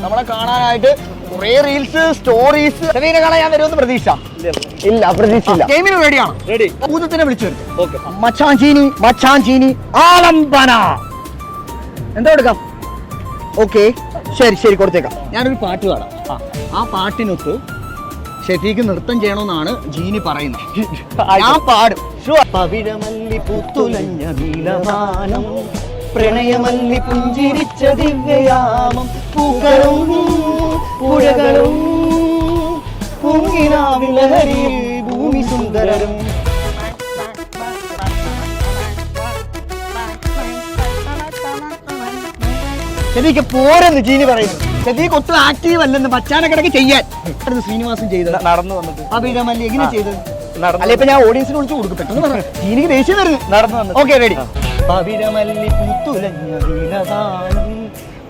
നമ്മളെ കാണാനായിട്ട് കുറെ റീൽസ് സ്റ്റോറീസ് സെമീനെ കാണാൻ ഞാൻ വരുമെന്ന് പ്രതീക്ഷ ഇല്ല പ്രതീക്ഷയില്ല. ഗെയിമിന് റെഡിയാണ്. റെഡി. ഭൂതത്തിനെ വിളിച്ചു വരും. ഓക്കെ. മച്ചാഞ്ചീനി ആലംബന എന്താ കൊടുക്കാം? ഓക്കെ ശരി ശരി കൊടുത്തേക്കാം. ഞാനൊരു പാട്ട് പാടാം. ആ പാട്ടിനൊത്ത് ഷെഫീക്ക് നൃത്തം ചെയ്യണമെന്നാണ് ജീനി പറയുന്നത്. ഞാൻ പാടും. പവിഴമല്ലി പൂത്തുലഞ്ഞ നീലവാനം പ്രണയമല്ലി പുഞ്ചിരിച്ച ദിവ്യയാമം പൂക്കളും പുഴകളും പൂങ്കിനാവിലഹരിയിൽ ഭൂമി സുന്ദരരും. ഷെഫീക്ക് പോരെന്ന് ജീനി പറയുന്നു. ഷെഫീക്ക് ഒട്ടും ആക്റ്റീവ് അല്ലെന്ന് മച്ചാനെ കിടക്ക് ചെയ്യാൻ ശ്രീനിവാസൻ ചെയ്തത്. നടന്നു വന്നിട്ട് പവിഴമല്ലി എങ്ങനെ ചെയ്തത്? നടന്നു. അല്ലെ ഇപ്പൊ ഞാൻ ഓഡിയൻസിനെ വിളിച്ച് കൊടുക്കും. പെട്ടെന്ന് പറഞ്ഞു. ജീനിക്ക് ദേഷ്യം വരുന്നു. നടന്നു വന്നു. Okay ready. പവിഴമല്ലി പൂത്തുലഞ്ഞ നീലവാനം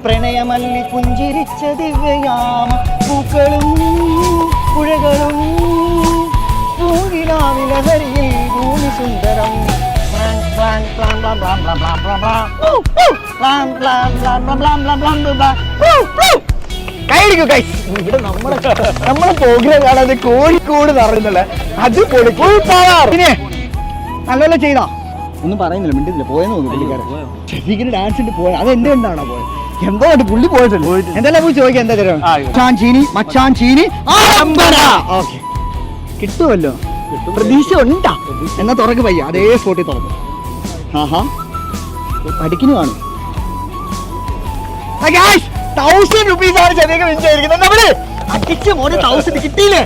പ്രണയമല്ലി പുഞ്ചിരിച്ച ദിവ്യയാമ പൂക്കളും പുഴകളും പൂങ്കിനാവിലഹരിയിൽ ഭൂമി സുന്ദരം. ഇവിടെ നമ്മളെ പ്രോഗ്രാം കാണാതെ കോഴിക്കോട് നിറയുന്നല്ലേ അടിപൊളി. പിന്നെ നല്ലപോലെ ചെയ്താ ഒന്നും പറയുന്നില്ല, മിണ്ടുന്നില്ല. പോയെന്ന് തോന്നുന്നു പുള്ളിക്കാരൻ. ഷെഫീക്കിന് ഡാൻസ് ഇട്ട് പോയത് അത് എന്റെ ഉണ്ടാണോ പോയത്? എന്തോ പുള്ളി പോയിട്ടുണ്ട്. എന്തെല്ലാം പോയി ചോദിക്കാം. എന്താ തരാം? മച്ചാഞ്ചീനി ഓക്കെ കിട്ടുമല്ലോ. പ്രതീക്ഷ ഉണ്ടാ എന്നാ തുറക്ക് പയ്യ അതേ സ്പോട്ടിൽ തുറക്കും. ആഹാ പഠിക്കുന്നു കാണും. 1000 രൂപീസാണ് ചെറിയൊക്കെ വിളിച്ചായിരിക്കുന്നത്. നമ്മള് അടിച്ച് മോനെ 1000 കിട്ടിയില്ലേ?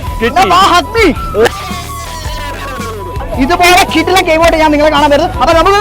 ഇതുപോലെ കിട്ടില്ല ഗെയിമോട്ട് ഞാൻ നിങ്ങളെ കാണാൻ വരുന്നത്. അപ്പൊ നമുക്ക്